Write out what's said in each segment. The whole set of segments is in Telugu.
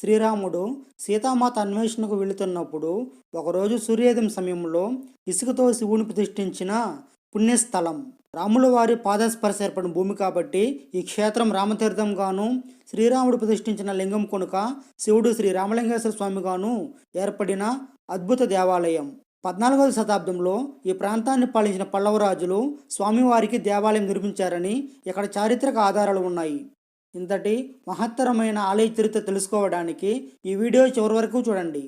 శ్రీరాముడు సీతామాత అన్వేషణకు వెళుతున్నప్పుడు ఒకరోజు సూర్యోదయం సమయంలో ఇసుకతో శివుని ప్రతిష్ఠించిన పుణ్యస్థలం రాముల వారి పాదస్పర్శ ఏర్పడిన భూమి కాబట్టి ఈ క్షేత్రం రామతీర్థంగాను, శ్రీరాముడు ప్రతిష్ఠించిన లింగం కొనుక శివుడు శ్రీ రామలింగేశ్వర స్వామిగాను ఏర్పడిన అద్భుత దేవాలయం. 14వ శతాబ్దంలో ఈ ప్రాంతాన్ని పాలించిన పల్లవరాజులు స్వామివారికి దేవాలయం నిర్మించారని ఇక్కడ చారిత్రక ఆధారాలు ఉన్నాయి. ఇంతటి మహత్తరమైన ఆలయ చరిత్ర తెలుసుకోవడానికి ఈ వీడియో చివరి వరకు చూడండి.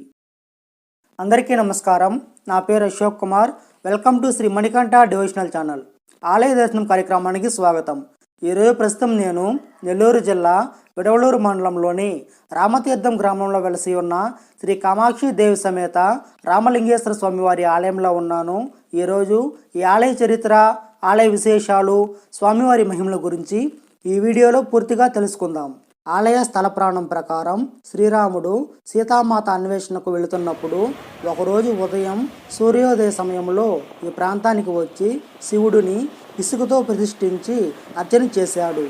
అందరికీ నమస్కారం. నా పేరు Ashok Kumar. Welcome to Shri Manikanta devotional channel. ఆలయ దర్శనం కార్యక్రమానికి స్వాగతం. ఈరోజు ప్రస్తుతం నేను నెల్లూరు జిల్లా విడవలూరు మండలంలోని రామతీర్థం గ్రామంలో వెలసి ఉన్న శ్రీ కామాక్షి దేవి సమేత రామలింగేశ్వర స్వామివారి ఆలయంలో ఉన్నాను. ఈరోజు ఈ ఆలయ చరిత్ర, ఆలయ విశేషాలు, స్వామివారి మహిమల గురించి ఈ వీడియోలో పూర్తిగా తెలుసుకుందాం. ఆలయ స్థల పురాణం ప్రకారం శ్రీరాముడు సీతామాత అన్వేషణకు వెళుతున్నప్పుడు ఒకరోజు ఉదయం సూర్యోదయ సమయంలో ఈ ప్రాంతానికి వచ్చి శివుడిని ఇసుకతో ప్రతిష్ఠించి అర్చన చేశాడు.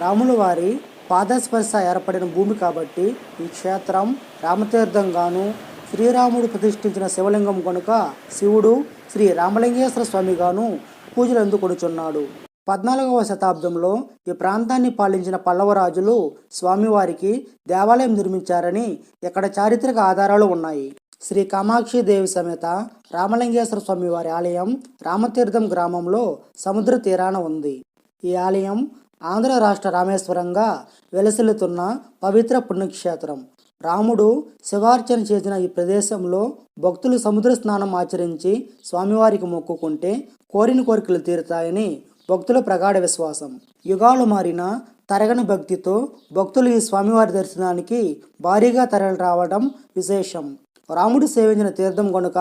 రాముల వారి పాదస్పర్శ ఏర్పడిన భూమి కాబట్టి ఈ క్షేత్రం రామతీర్థంగాను, శ్రీరాముడు ప్రతిష్ఠించిన శివలింగం కనుక శివుడు శ్రీ రామలింగేశ్వర స్వామిగాను పూజలు అందుకొనుచున్నాడు. 14వ శతాబ్దంలో ఈ ప్రాంతాన్ని పాలించిన పల్లవరాజులు స్వామివారికి దేవాలయం నిర్మించారని ఇక్కడ చారిత్రక ఆధారాలు ఉన్నాయి. శ్రీ కామాక్షి దేవి సమేత రామలింగేశ్వర స్వామివారి ఆలయం రామతీర్థం గ్రామంలో సముద్ర తీరాన ఉంది. ఈ ఆలయం ఆంధ్ర రాష్ట్ర రామేశ్వరంగా వెలసిల్లుతున్న పవిత్ర పుణ్యక్షేత్రం. రాముడు శివార్చన చేసిన ఈ ప్రదేశంలో భక్తులు సముద్ర స్నానం ఆచరించి స్వామివారికి మొక్కుకుంటే కోరిన కోరికలు తీరుతాయని భక్తుల ప్రగాఢ విశ్వాసం. యుగాలు మారిన తరగని భక్తితో భక్తులు ఈ స్వామివారి దర్శనానికి భారీగా తరలి రావడం విశేషం. రాముడు సేవించిన తీర్థం కనుక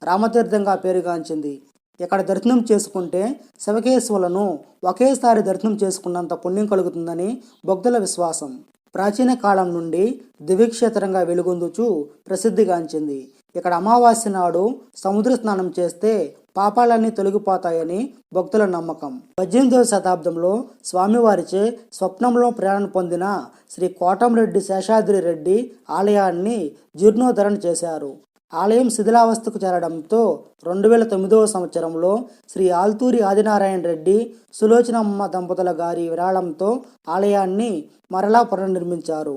రామతీర్థంగా పేరుగాంచింది. ఇక్కడ దర్శనం చేసుకుంటే శివకేశవులను ఒకేసారి దర్శనం చేసుకున్నంత పుణ్యం కలుగుతుందని భక్తుల విశ్వాసం. ప్రాచీన కాలం నుండి దివ్యక్షేత్రంగా వెలుగొందుచు ప్రసిద్ధిగాంచింది. ఇక్కడ అమావాస్య నాడు సముద్ర స్నానం చేస్తే పాపాలన్నీ తొలగిపోతాయని భక్తుల నమ్మకం. 18వ శతాబ్దంలో స్వామివారిచే స్వప్నంలో ప్రేరణ పొందిన శ్రీ కోటంరెడ్డి శేషాద్రి రెడ్డి ఆలయాన్ని జీర్ణోద్ధరణ చేశారు. ఆలయం శిథిలావస్థకు చేరడంతో 2009వ సంవత్సరంలో శ్రీ ఆల్తూరి ఆదినారాయణ రెడ్డి, సులోచనమ్మ దంపతుల గారి విరాళంతో ఆలయాన్ని మరలా పునర్నిర్మించారు.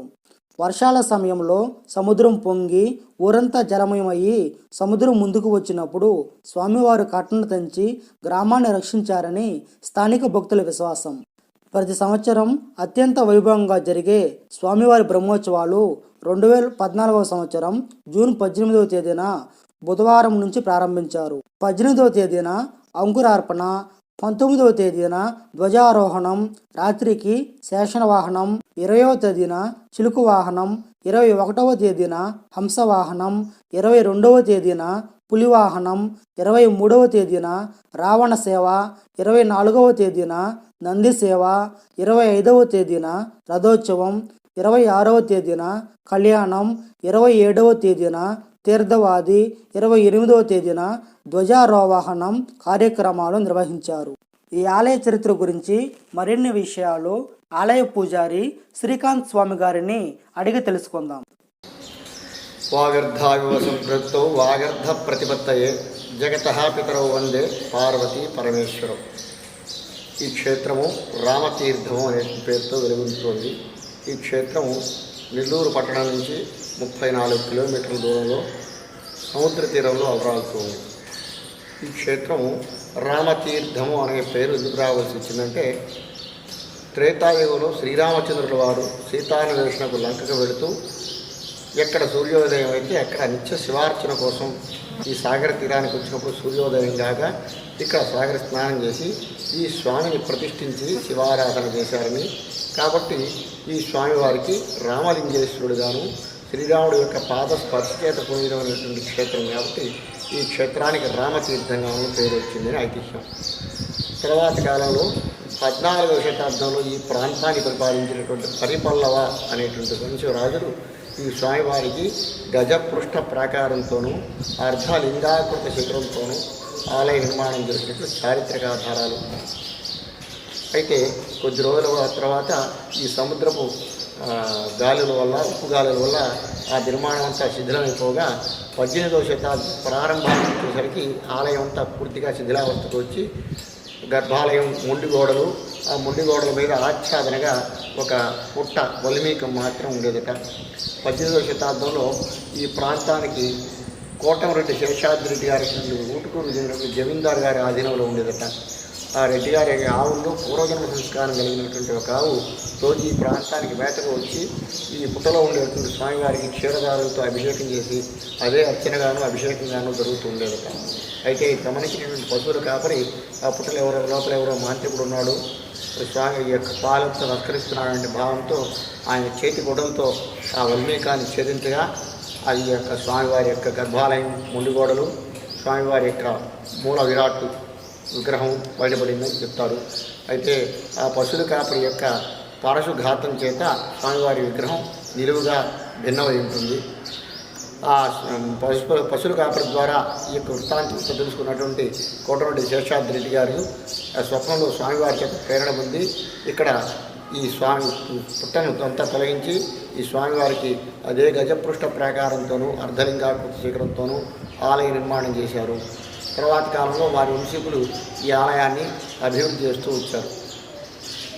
వర్షాల సమయంలో సముద్రం పొంగి ఊరంతా జలమయమయ్యి సముద్రం ముందుకు వచ్చినప్పుడు స్వామివారు కట్టను తెంచి గ్రామాన్ని రక్షించారని స్థానిక భక్తుల విశ్వాసం. ప్రతి సంవత్సరం అత్యంత వైభవంగా జరిగే స్వామివారి బ్రహ్మోత్సవాలు 2014వ సంవత్సరం జూన్ 18వ తేదీన బుధవారం నుంచి ప్రారంభించారు. 18వ తేదీన అంకురార్పణ, 19వ తేదీన ధ్వజారోహణం, రాత్రికి శేషణ వాహనం, 20వ తేదీన చిలుకు వాహనం, 21వ తేదీన హంసవాహనం, 22వ తేదీన పులివాహనం, 23వ తేదీన రావణ సేవ, 24వ తేదీన నంది సేవ, 25వ తేదీన రథోత్సవం, 26వ తేదీన కళ్యాణం, 27వ తేదీన తీర్థవాది, 28వ తేదీన ధ్వజారోహణం కార్యక్రమాలు నిర్వహించారు. ఈ ఆలయ చరిత్ర గురించి మరిన్ని విషయాలు ఆలయ పూజారి శ్రీకాంత్ స్వామి గారిని అడిగి తెలుసుకుందాం. వాగర్ధావివ సంపృక్తో వాగర్ధ ప్రతిపత్తయే జగతః పితరౌ వందే పార్వతీ పరమేశ్వరం. ఈ క్షేత్రము రామతీర్థము అనే పేరుతో వెలుగుతుంది. ఈ క్షేత్రము నెల్లూరు పట్టణం నుంచి 34 కిలోమీటర్ల దూరంలో సముద్ర తీరంలో అలరాలుతుంది. ఈ క్షేత్రము రామతీర్థము అనే పేరు ఎందుకు రావాల్సి వచ్చిందంటే, త్రేతాయుగంలో శ్రీరామచంద్రుల వారు సీతాన్వేషణకు లంకకు వెళుతూ ఎక్కడ సూర్యోదయం అయితే అక్కడ నిత్య శివార్చన కోసం ఈ సాగర తీరానికి వచ్చినప్పుడు సూర్యోదయం కాగా ఇక్కడ సాగర స్నానం చేసి ఈ స్వామిని ప్రతిష్ఠించి శివారాధన చేశారని, కాబట్టి ఈ స్వామివారికి రామలింగేశ్వరుడుగాను, శ్రీరాముడు యొక్క పాద స్పర్శ చేత పునీతమైనటువంటి క్షేత్రం కాబట్టి ఈ క్షేత్రానికి రామతీర్థంగాను పేరు వచ్చిందని ఐతిహ్యం. తర్వాత కాలంలో 14వ శతాబ్దంలో ఈ ప్రాంతాన్ని పరిపాలించినటువంటి పరిపల్లవ అనేటువంటి వంశరాజులు ఈ స్వామివారికి గజపృష్ఠ ప్రాకారంతోనూ అర్ధలింగాకృత శిఖరంతోనూ ఆలయ నిర్మాణం జరిగినట్లు చారిత్రక ఆధారాలు. అయితే కొద్ది రోజుల తర్వాత ఈ సముద్రపు గాలుల వల్ల, ఉప్పు గాలుల వల్ల ఆ నిర్మాణం అంతా శిథిలమైపోగా 18వ శతాబ్దం ప్రారంభానికి వచ్చేసరికి ఆలయం అంతా పూర్తిగా శిథిలావస్థకు వచ్చి గర్భాలయం మొండి గోడలు, ఆ మొండి గోడల మీద ఆచ్ఛాదనగా ఒక పుట్ట వల్మీకం మాత్రం ఉండేదట. 18వ శతాబ్దంలో ఈ ప్రాంతానికి కోటమరెడ్డి శేషాద్రి రెడ్డి గారి ఊటుకూరు జమీందారు గారి ఆధీనంలో ఉండేదట. ఆ రెడ్డి గారి ఆవుల్లో పూర్వజన్మ సంస్కారం కలిగినటువంటి ఒక ఆవు రోజు ఈ ప్రాంతానికి వేటకు వచ్చి ఈ పుట్టలో ఉండేటువంటి స్వామివారికి క్షీరదారులతో అభిషేకం చేసి అదే అర్చనగాను అభిషేకంగాను జరుగుతూ ఉండేదట. అయితే గమనించినటువంటి పశువుల కాపరి ఆ పుట్టలో లోపల ఎవరో మాంత్రికుడు ఉన్నాడు, స్వామి యొక్క పాలతో నమస్కరిస్తున్నాడనే భావంతో ఆయన చేతి గుడ్డలతో ఆ వల్మీకాన్ని ఛేదించగా అది యొక్క స్వామివారి యొక్క గర్భాలయం ముండిగోడలు, స్వామివారి యొక్క మూల విరాట్ విగ్రహం బయటపడిందని చెప్తారు. అయితే ఆ పశువుల కాపరి యొక్క పారశుఘాతం చేత స్వామివారి విగ్రహం నిలువుగా భిన్నమై ఉంటుంది. ఆ పశువుల కాపరి ద్వారా ఈ యొక్క వృత్తాంతం తెలుసుకున్నటువంటి కోటరెడ్డి శేషాద్రి రెడ్డి గారు ఆ స్వప్నంలో స్వామివారి చేత ప్రేరణ పొంది ఇక్కడ ఈ స్వామి పుట్టను అంతా తొలగించి ఈ స్వామివారికి అదే గజపృష్ఠ ప్రాకారంతోనూ అర్ధలింగాకృతి శిఖరంతోనూ ఆలయ నిర్మాణం చేశారు. తర్వాత కాలంలో వారి వంశీకులు ఈ ఆలయాన్ని అభివృద్ధి చేస్తూ వచ్చారు.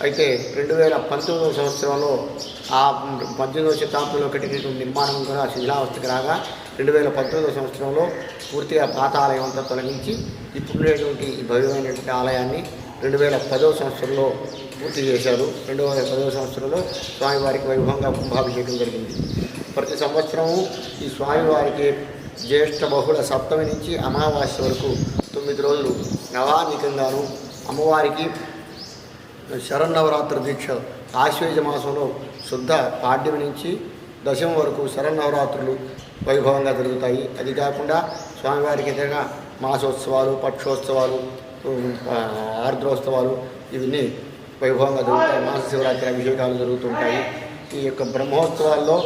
అయితే 2019వ సంవత్సరంలో ఆ 18వ శతాబ్దంలో కట్టినటువంటి నిర్మాణం కూడా శిథిలావస్థకు రాగా 2019వ సంవత్సరంలో పూర్తిగా పాత ఆలయం అంతా తొలగించి ఇప్పుడున్నటువంటి ఈ భవ్యమైనటువంటి ఆలయాన్ని 2010వ సంవత్సరంలో పూర్తి చేశారు. 2010వ సంవత్సరంలో స్వామివారికి వైభవంగా కుంభాభిషేకం జరిగింది. ప్రతి సంవత్సరము ఈ స్వామివారికి జ్యేష్ఠ బహుళ సప్తమి నుంచి అమావాస్య వరకు 9 రోజులు నవానికంగాను, అమ్మవారికి శరన్నవరాత్రి దీక్ష ఆశ్వేజ మాసంలో శుద్ధ పాడ్యమి నుంచి దశమి వరకు శరన్నవరాత్రులు వైభవంగా జరుగుతాయి. అది కాకుండా స్వామివారికి ఎదురుగా మాసోత్సవాలు, పక్షోత్సవాలు, ఆర్ద్రోత్సవాలు ఇవన్నీ వైభవంగా జరుగుతాయి. మాస శివరాత్రి అభిషేకాలు జరుగుతుంటాయి. ఈ యొక్క బ్రహ్మోత్సవాల్లో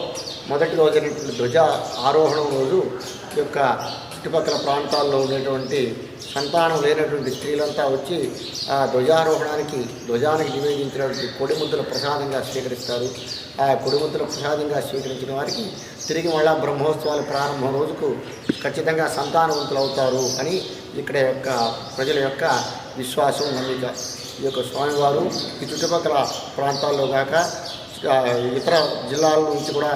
మొదటి రోజైనటువంటి ధ్వజ ఆరోహణం రోజు ఈ యొక్క చుట్టుపక్కల ప్రాంతాల్లో ఉండేటువంటి సంతానం లేనటువంటి స్త్రీలంతా వచ్చి ఆ ధ్వజానికి నివేదించినటువంటి కొడిముద్దల ప్రసాదంగా స్వీకరిస్తారు. ఆ కొడిముద్దల ప్రసాదంగా స్వీకరించిన వారికి తిరిగి మళ్ళా బ్రహ్మోత్సవాల ప్రారంభం రోజుకు ఖచ్చితంగా సంతానవంతులు అవుతారు అని ఇక్కడ యొక్క ప్రజల యొక్క విశ్వాసం, నమ్మిక. ఈ యొక్క స్వామివారు ఈ చుట్టుపక్కల ప్రాంతాల్లో కాక ఇతర జిల్లాల నుంచి కూడా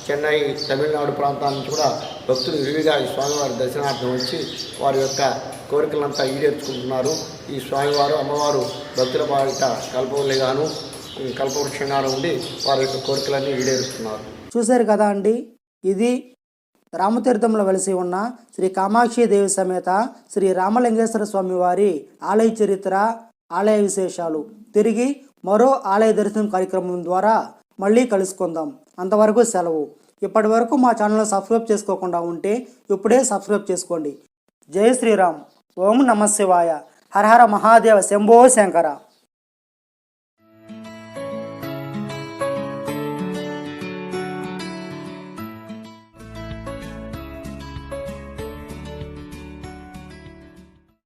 చెన్నై, తమిళనాడు ప్రాంతాల నుంచి కూడా భక్తులు విరివిగా ఈ స్వామివారి దర్శనార్థం వచ్చి వారి యొక్క కోరికలంతా ఈడేర్చుకుంటున్నారు. ఈ స్వామివారు, అమ్మవారు భక్తుల బాట కల్పవల్లిగాను, కల్పవృక్షంగాను ఉండి వారి యొక్క కోరికలన్నీ ఈడేరుస్తున్నారు. చూశారు కదా అండి, ఇది రామతీర్థంలో వెలిసి ఉన్న శ్రీ కామాక్షి దేవి సమేత శ్రీ రామలింగేశ్వర స్వామి వారి ఆలయ చరిత్ర, ఆలయ విశేషాలు. తిరిగి మరో ఆలయ దర్శనం కార్యక్రమం ద్వారా మళ్ళీ కలుసుకుందాం. అంతవరకు సెలవు. ఇప్పటి వరకు మా ఛానల్ సబ్స్క్రైబ్ చేసుకోకుండా ఉంటే ఇప్పుడే సబ్స్క్రైబ్ చేసుకోండి. జై శ్రీరామ్. ఓం నమ శివాయ. హర హర మహాదేవ. శంభో శంకర.